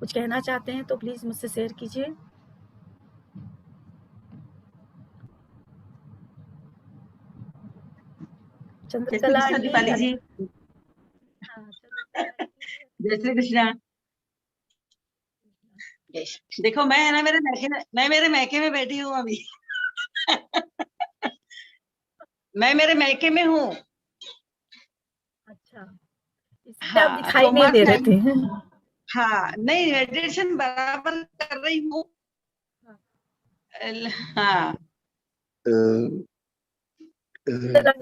कुछ कहना चाहते हैं तो प्लीज मुझसे शेयर कीजिए। चंद्रकला जय श्री कृष्ण दीपाली जी। हाँ, चंद्रकला जय श्री कृष्ण। देखो मैं है ना मेरे मैके में बैठी हूँ अभी। मैं मेरे मैके में हूँ। अच्छा, इसलिए आप दिखाई तो नहीं दे रहे थे। हाँ नहीं, मेडिटेशन बराबर कर रही हूँ। हाँ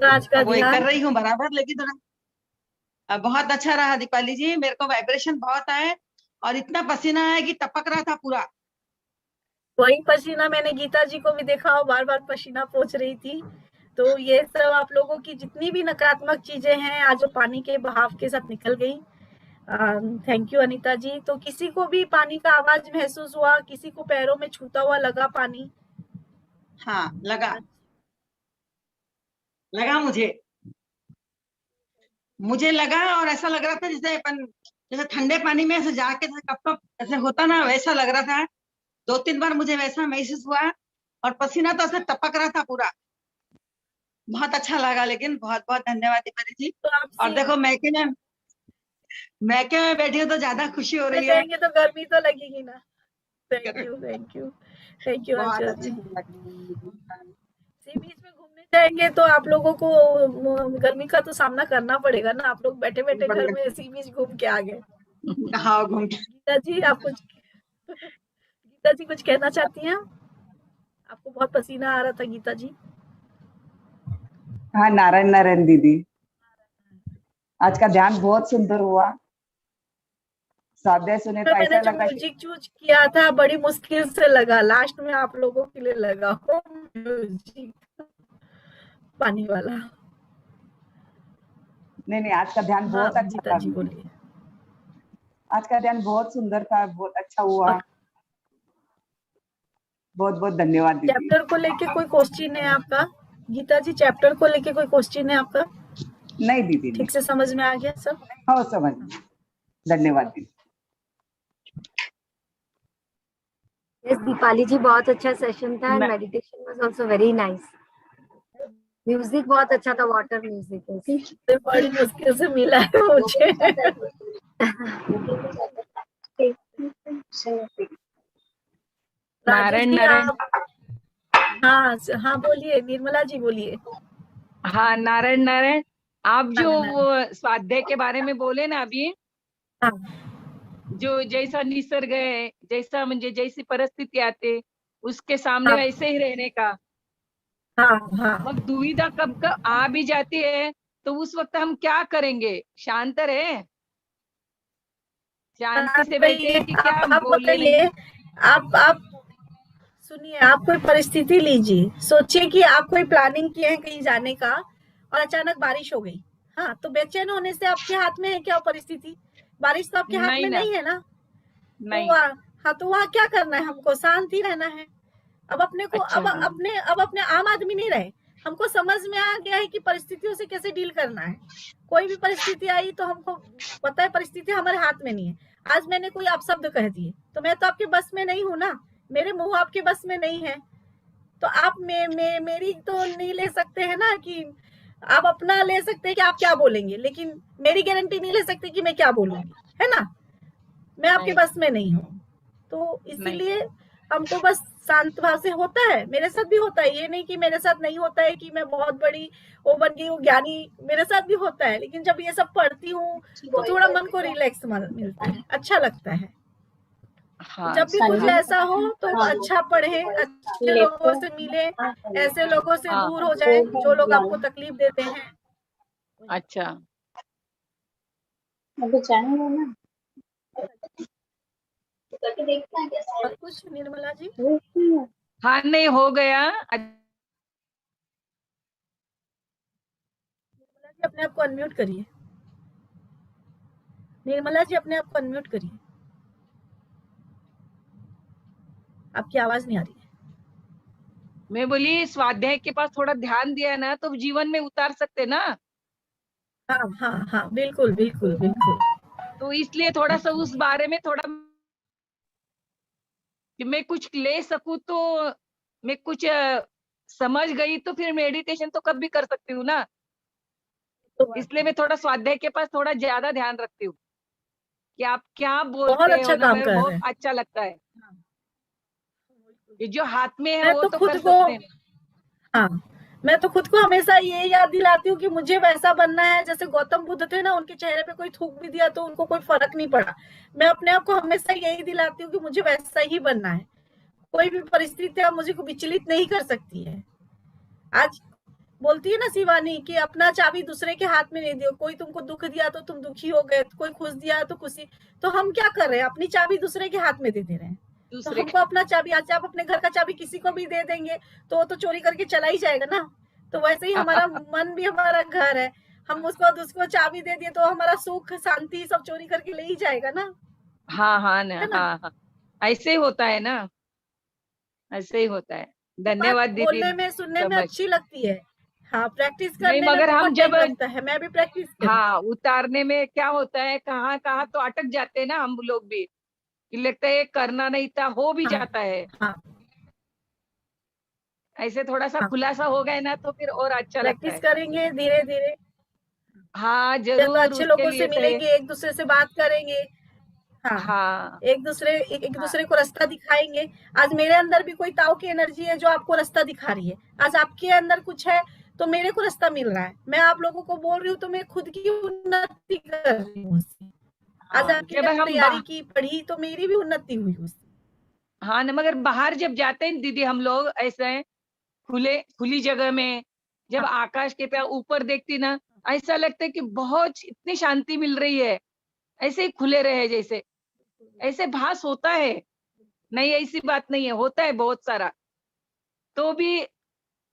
आज का वो ध्यान कर रही हूँ बराबर, लेकिन थोड़ा बहुत अच्छा रहा दीपाली जी। मेरे को वाइब्रेशन बहुत आए और इतना पसीना है कि टपक रहा था पूरा। वही पसीना मैंने गीता जी को भी देखा और बार बार पसीना पोंछ रही थी। तो ये सब आप लोगों की जितनी भी नकारात्मक चीजें हैं आज वो पानी के बहाव के साथ निकल गई। थैंक यू अनीता जी। तो किसी को भी पानी का आवाज महसूस हुआ, किसी को पैरों में छूता हुआ लगा पानी? हाँ लगा मुझे लगा, और ऐसा लग रहा था जैसे ठंडे पानी में ऐसे जाके कप कप ऐसे होता ना, वैसा लग रहा था। 2-3 बार मुझे वैसा महसूस हुआ और पसीना तो ऐसे टपक रहा था पूरा। बहुत अच्छा लगा, लेकिन बहुत बहुत धन्यवाद दीपाली जी। तो आप और देखो मैके में बैठी हूँ तो ज्यादा खुशी हो रही है। जाएंगे तो गर्मी तो लगेगी ना। थैंक यू बहुत अंशुल जी। अच्छा लगा। सी बीच में घूमने जाएंगे तो आप लोगों को गर्मी का तो सामना करना पड़ेगा ना। आप लोग बैठे बैठे घर में सी बीच घूम के आ गए। कहा घूम के। गीता जी आप कुछ गीता जी कुछ कहना चाहती हैं? आपको बहुत पसीना आ रहा था गीता जी। हाँ, नारायण नारायण दीदी, आज का ध्यान बहुत सुंदर हुआ। स्वाध्याय सुने तो मैंने ऐसा जो लगा कि म्यूजिक चूज किया था बड़ी मुश्किल से लगा, लास्ट में आप लोगों के लिए लगा हो म्यूजिक पानी वाला। नहीं, आज का ध्यान हाँ बहुत अच्छा गीता था जी दीदी। बोलिए। आज का ध्यान बहुत सुंदर था, बहुत अच्छा हुआ। और बहुत बहुत धन्यवाद दीदी। चैप्टर को लेके कोई क्वेश्चन है आपका? गीता जी चैप्टर को लेके कोई क्वेश्चन है आपका? नहीं दीदी, नहीं। ठीक से समझ में आ गया सब? हाँ, समझ गई। धन्यवाद दीदी। यस दीपाली जी, बहुत अच्छा सेशन था एंड मैं- meditation was also very nice. Music बहुत अच्छा था, वाटर म्यूजिक। बड़ी मुश्किल से मिला है मुझे। नारायण राजेश जी नारायण। आप हाँ बोलिए, निर्मला जी बोलिए। हाँ, नारायण नारायण। आप जो नारायण, वो स्वाध्याय के बारे में बोले ना अभी, हाँ जो जैसा निसर्ग है, जैसा म्हणजे जैसी परिस्थिति आते उसके सामने हाँ वैसे ही रहने का। हाँ हाँ मग दुविधा कब कब आ भी जाती है तो उस वक्त हम क्या करेंगे? शांत रहे, शांति से बैठे कि क्या आप बोले नहीं? बताइए, आप सुनिए, आप कोई परिस्थिति लीजिए, सोचिए कि आप कोई प्लानिंग किए हैं कहीं जाने का और अचानक बारिश हो गई। हाँ, तो बेचैन होने से आपके हाथ में है क्या वो परिस्थिति? बारिश तो आपके हाथ नहीं में ना, नहीं है ना। तो नहीं। हाँ, तो वहाँ क्या करना है? हमको शांत ही रहना है। अब अपने को अच्छा, अब अपने आम आदमी नहीं रहे, हमको समझ में आ गया है कि परिस्थितियों से कैसे डील करना है। कोई भी परिस्थिति आई तो हमको पता है परिस्थिति हमारे हाथ में नहीं है। आज मैंने कोई अपशब्द कह दिए तो मैं तो आपके बस में नहीं हूँ ना, मेरे मुंह आपके बस में नहीं है। तो आप मेरी तो नहीं ले सकते हैं ना, कि आप अपना ले सकते हैं कि आप क्या बोलेंगे, लेकिन मेरी गारंटी नहीं ले सकते कि मैं क्या बोलूंगी, है ना। मैं आपके नहीं, बस में नहीं हूँ। तो इसीलिए हमको बस शांत भाव से होता है, मेरे साथ भी होता है, ये नहीं कि मेरे साथ नहीं होता है कि मैं बहुत बड़ी वो बन गई हूँ ज्ञानी, मेरे साथ भी होता है। लेकिन जब ये सब पढ़ती हूँ तो थोड़ा मन को रिलैक्स मिलता है, अच्छा लगता है। हाँ, जब भी कुछ हाँ, ऐसा हो तो अच्छा पढ़े, अच्छे लोगों से मिले, ऐसे लोगों से हाँ, दूर हो जाए जो लोग आपको तकलीफ देते हैं। अच्छा। और कुछ निर्मला जी? हाँ, नहीं हो गया। निर्मला जी अपने आप को अनम्यूट करिए। निर्मला जी अपने आप को अनम्यूट करिए, आपकी आवाज नहीं आ रही है। मैं बोली स्वाध्याय के पास थोड़ा ध्यान दिया ना तो जीवन में उतार सकते ना। हाँ हाँ हाँ, बिल्कुल बिल्कुल बिल्कुल। तो इसलिए थोड़ा सा उस बारे में थोड़ा कि मैं कुछ ले सकूं तो मैं कुछ समझ गई तो फिर मेडिटेशन तो कब भी कर सकती हूँ ना। तो इसलिए मैं थोड़ा स्वाध्याय के पास थोड़ा ज्यादा ध्यान रखती हूँ कि आप क्या बहुत बोलते अच्छा हो ना, काम मेरे कर बहुत रहे हैं। अच्छा लगता है। हाँ, ये जो हाथ में है मैं वो तो तो खुद कर को सकते हैं। हाँ मैं तो खुद को हमेशा ये याद दिलाती हूँ कि मुझे वैसा बनना है जैसे गौतम बुद्ध थे ना, उनके चेहरे पे कोई थूक भी दिया तो उनको कोई फर्क नहीं पड़ा। मैं अपने आप को हमेशा यही दिलाती हूँ कि मुझे वैसा ही बनना है। कोई भी परिस्थितियां मुझे को विचलित नहीं कर सकती है। आज बोलती है ना शिवानी कि अपना चाबी दूसरे के हाथ में नहीं दियो, कोई तुमको दुख दिया तो तुम दुखी हो गए, कोई खुश दिया तो खुशी। तो हम क्या कर रहे हैं? अपनी चाबी दूसरे के हाथ में दे दे रहे हैं। तो दूसरे हमको अपना चाबी, आज आप अपने घर का चाबी किसी को भी दे देंगे तो वो तो चोरी करके चला ही जाएगा ना। तो वैसे ही हमारा मन भी हमारा घर है, हम उसको चाबी दे दिए तो हमारा सुख शांति सब चोरी करके ले ही जाएगा ना, हाँ हाँ ना, है ना। हाँ हाँ, ऐसे ही होता है ना, ऐसे ही होता है। बात धन्यवाद दीदी। बोलने में सुनने में समझ अच्छी लगती है, हाँ प्रैक्टिस नहीं, करने में मगर हम बहुत जब टाइम लगता है। मैं भी प्रैक्टिस करी। हाँ उतारने में क्या होता है, कहाँ कहाँ तो अटक जाते हैं ना हम लोग भी, कि लगता है करना नहीं था, हो भी हाँ जाता है। हाँ ऐसे थोड़ा सा हाँ, खुलासा हो गए ना तो फिर और अच्छा लगता प्रैक्टिस है। करेंगे धीरे धीरे, हाँ जब जरूर, अच्छे उसके लोगों से लिए तो है। मिलेंगे, एक दूसरे से बात करेंगे। हाँ, हाँ एक हाँ दूसरे को रास्ता दिखाएंगे। आज मेरे अंदर भी कोई ताऊ की एनर्जी है जो आपको रास्ता दिखा रही है, आज आपके अंदर कुछ है तो मेरे को रास्ता मिल रहा है। मैं आप लोगों को बोल रही हूँ तो मैं खुद की उन्नति कर रही हूँ उससे। आज हाँ, आपकी जब जब हम तैयारी की पढ़ी तो मेरी भी उन्नति हुई उससे। हाँ ना, मगर बाहर जब जाते हैं दीदी हम लोग ऐसे खुली जगह में, जब आकाश के पे ऊपर देखती ना, ऐसा लगता है कि बहुत इतनी शांति मिल रही है, ऐसे ही खुले रहे जैसे, ऐसे भास होता है। नहीं ऐसी बात नहीं है, होता है बहुत सारा, तो भी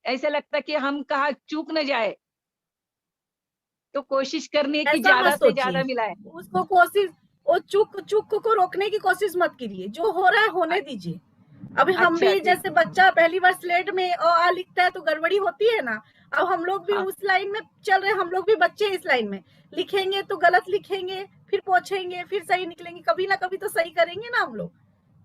ऐसा लगता है कि हम कहा चूक न जाए, तो कोशिश करनी है कि ऐसा ज्यादा मत से ज्यादा सोचिए, मिलाए। उसको कोशिश, वो चुक को रोकने की कोशिश मत कीजिए, जो हो रहा है होने दीजिए। अभी हम अच्छा, भी ठीक। जैसे बच्चा पहली बार स्लेट में अ आ लिखता है तो गड़बड़ी होती है ना, अब हम लोग भी हाँ। उस लाइन में चल रहे हैं, हम लोग भी बच्चे इस लाइन में लिखेंगे तो गलत लिखेंगे, फिर पोछेंगे, फिर सही निकलेंगे, कभी ना कभी तो सही करेंगे ना हम लोग,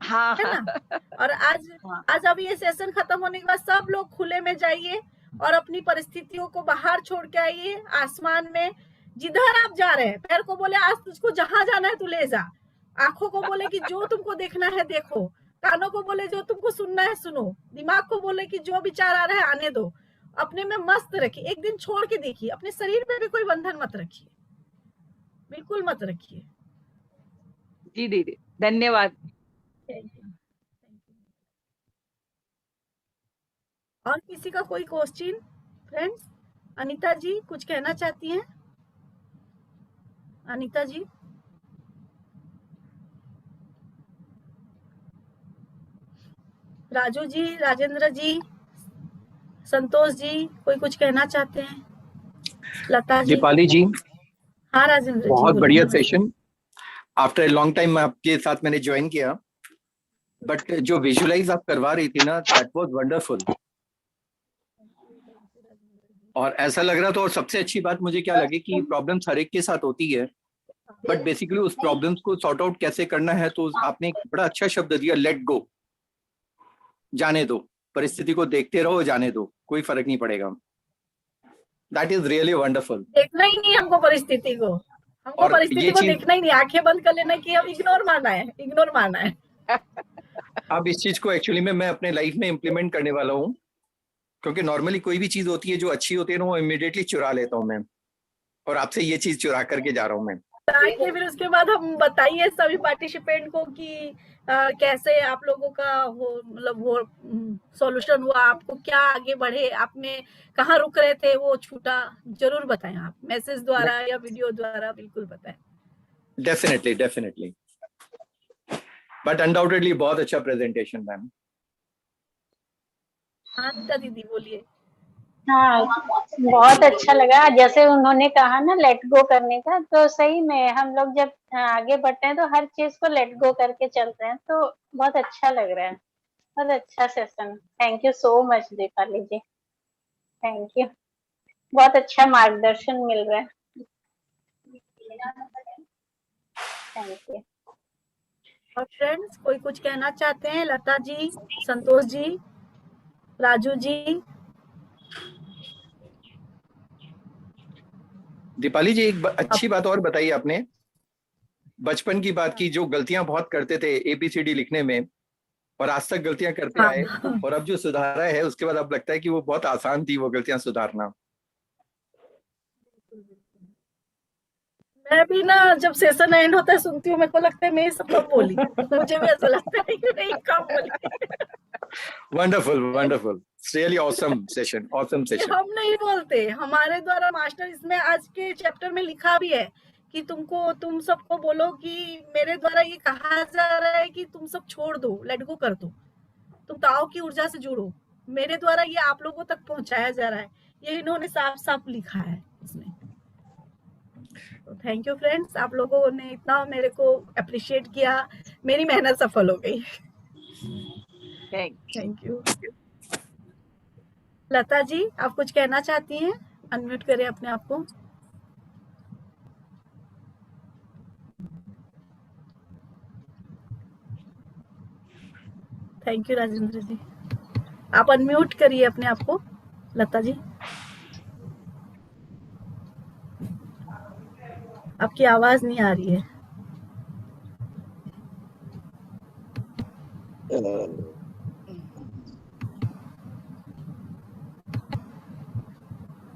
हाँ है हाँ ना। और आज हाँ। आज अब ये सेशन खत्म होने के बाद सब लोग खुले में जाइए और अपनी परिस्थितियों को बाहर छोड़ के आइए, आसमान में जिधर आप जा रहे हैं, पैर को बोले आज तुझको जहां जाना है तू ले जा, आंखों को बोले कि जो तुमको देखना है देखो, कानों को बोले जो तुमको सुनना है सुनो, दिमाग को बोले कि जो विचार आ रहा है आने दो, अपने में मस्त रखिए, एक दिन छोड़ के देखिए, अपने शरीर में भी कोई बंधन मत रखिए, बिल्कुल मत रखिए। जी दीदी, धन्यवाद। Thank you. और किसी का कोई क्वेश्चन फ्रेंड्स? अनीता जी कुछ कहना चाहती हैं? अनीता जी? राजू जी, राजेंद्र जी, संतोष जी, कोई कुछ कहना चाहते हैं? लता जी? दीपाली जी, हाँ राजेंद्र जी बहुत बोलिए। बढ़िया नमस्ते। Session. After a long time आपके साथ मैंने ज्वाइन किया, बट जो विजुअलाइज आप करवा रही थी ना, दैट वाज वंडरफुल। और ऐसा लग रहा था, और सबसे अच्छी बात मुझे क्या लगी कि प्रॉब्लम्स हर एक के साथ होती है, बट बेसिकली उस प्रॉब्लम्स को सॉर्ट आउट कैसे करना है, तो आपने एक बड़ा अच्छा शब्द दिया, लेट गो, जाने दो, परिस्थिति को देखते रहो, जाने दो, कोई फर्क नहीं पड़ेगा। That is really wonderful. देखना ही नहीं हमको परिस्थिति को, हमको और परिस्थिति ये को चीज, देखना ही नहीं, आंखें बंद कर लेना कि अब इग्नोर मारना है, इग्नोर मारना है। अब इस चीज को एक्चुअली में मैं अपने लाइफ में इम्प्लीमेंट करने वाला हूँ, क्योंकि नॉर्मली कोई भी चीज होती है जो अच्छी होती है ना, वो इमीडिएटली चुरा लेता हूँ मैं, और आपसे ये चीज चुरा करके जा रहा हूँ मैं। बताइए फिर उसके बाद हम बताइए सभी पार्टिसिपेंट को कि कैसे आप लोगों का वो मतलब वो सॉल्यूशन हुआ, आपको क्या आगे बढ़े, आपने कहाँ रुक रहे थे वो छूटा, जरूर बताएं आप, मैसेज द्वारा या वीडियो द्वारा, बिल्कुल बताएं। डेफिनेटली डेफिनेटली, बट अनडाउटेडली बहुत अच्छा प्रेजेंटेशन मैम। हाँ अनीता दीदी बोलिए। हाँ, बहुत अच्छा लगा जैसे उन्होंने कहा ना लेट गो करने का, तो सही में हम लोग जब आगे बढ़ते हैं तो हर चीज को लेट गो करके चलते हैं, तो बहुत अच्छा लग रहा है। बहुत अच्छा session, thank you so much Deepali ji, thank you, बहुत अच्छा मार्गदर्शन मिल रहा है, थैंक यू। और फ्रेंड्स कोई कुछ कहना चाहते हैं? लता जी, संतोष जी, राजू जी? दीपाली जी, एक अच्छी बात और बताई आपने, बचपन की बात की, जो गलतियां बहुत करते थे ABCD लिखने में, और आज तक गलतियां करते आए, हाँ। और अब जो सुधारा है उसके बाद अब लगता है कि वो बहुत आसान थी वो गलतियां सुधारना। मैं भी ना जब सेशन एंड होता है सुनती हूँ, मेरे को लगता है मैं ये सब कब बोली, मुझे भी ऐसा लगता है कि नहीं कब बोली। Wonderful wonderful, really awesome session, awesome ये सेशन। हम नहीं बोलते, हमारे द्वारा मास्टर इसमें आज के चैप्टर में लिखा भी है कि तुम सबको बोलो कि मेरे द्वारा ये कहा जा रहा है कि तुम सब छोड़ दो, लेट गो कर दो, तुम ताओ की ऊर्जा से जुड़ो, मेरे द्वारा ये आप लोगों तक पहुंचाया जा रहा है, ये इन्होंने साफ साफ लिखा है इसमें। तो थैंक यू फ्रेंड्स, आप लोगों ने इतना मेरे को अप्रिशिएट किया, मेरी मेहनत सफल हो गई। Thank you. लता जी आप कुछ कहना चाहती हैं? अनम्यूट करें अपने आप को। थैंक यू राजेंद्र जी, आप अनम्यूट करिए अपने आप को। लता जी आपकी आवाज नहीं आ रही है।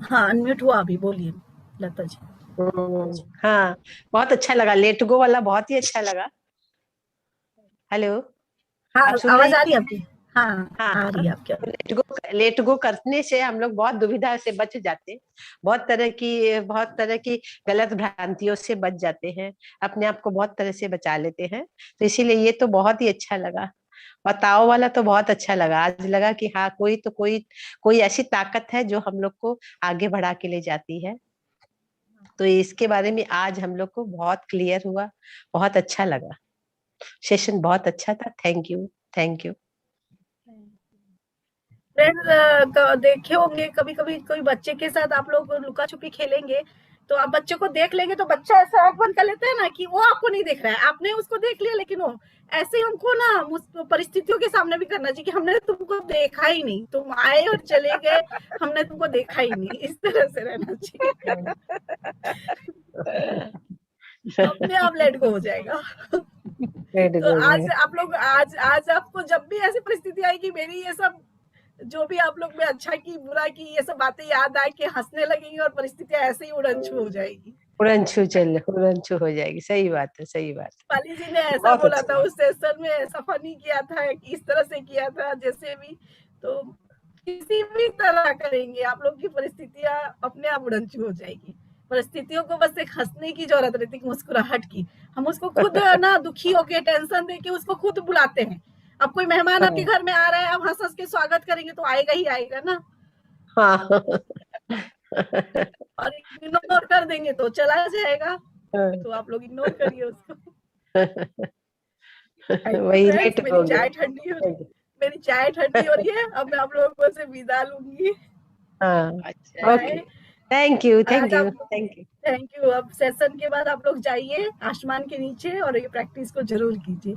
हाँ अनम्यूट हुआ अभी, बोलिए लता जी। हाँ, बहुत अच्छा लगा, लेट गो वाला बहुत ही अच्छा लगा। हेलो, हाँ, आप सुन आवाज रही आ हैं? रही है आपकी? हाँ, हाँ आ हाँ, रही है आपकी आवाज। लेट गो करने से हम लोग बहुत दुविधा से बच जाते हैं, बहुत तरह की गलत भ्रांतियों से बच जाते हैं, अपने आप को बहुत तरह से बचा लेते हैं। तो इसीलिए ये तो बहुत ही अच्छा लगा। और ताओ वाला तो बहुत अच्छा लगा, आज लगा कि हाँ, कोई ऐसी ताकत है जो हम लोग को आगे बढ़ा के ले जाती है। तो इसके बारे में आज हम लोग को बहुत क्लियर हुआ, बहुत अच्छा लगा। सेशन बहुत अच्छा था। Thank you, thank you. Friends, देखे होंगे कभी कभी कोई बच्चे के साथ आप लोग लुका छुपी खेलेंगे, तो आप बच्चे को देख लेंगे तो बच्चा ऐसा आंख बंद कर लेता है ना कि वो आपको नहीं देख रहा है, आपने उसको देख लिया, लेकिन वो ऐसे ही हमको ना उस परिस्थितियों के सामने भी करना चाहिए कि हमने तुमको देखा ही नहीं, तुम आए और चले गए, हमने तुमको देखा ही नहीं, इस तरह से रहना चाहिए। अपने आप लेट गो हो जाएगा। तो आज आप लोग आज आपको जब भी ऐसी परिस्थिति आएगी, मेरी ये सब जो भी आप लोग में अच्छा की बुरा की ये सब बातें याद आए के हंसने लगेंगी और परिस्थितियां ऐसे ही उड़नछू हो जाएगी। उड़नछू हो जाएगी। सही बात है, सही बात है। पाली जी ने ऐसा बहुत बोला अच्छा। था उस सेशन में, ऐसा फनी किया था कि इस तरह से किया था, जैसे भी तो किसी भी तरह करेंगे आप लोग की परिस्थितियां अपने आप उड़नछू हो जाएगी। परिस्थितियों को बस एक हंसने की जरूरत रहती है, मुस्कुराहट की। हम उसको खुद ना दुखी होके टेंशन देके उसको खुद बुलाते हैं। अब कोई मेहमान आपके घर में आ रहा है, आप हंस हंस के स्वागत करेंगे तो आएगा ही आएगा ना, हाँ। और इग्नोर कर देंगे तो चला जाएगा। तो आप लोग इग्नोर करिए उसको। थैंक यू वही फ्रेंड्स, लेट मेरी हो चाय गया। ठंडी हो रही है, अब मैं आप लोगों से विदा लूंगी। हाँ, अच्छा ओके। थैंक यू, आज थैंक यू, आप थैंक यू। Thank you. अब सेशन के बाद आप लोग जाइए आसमान के नीचे और ये प्रैक्टिस को जरूर कीजिए।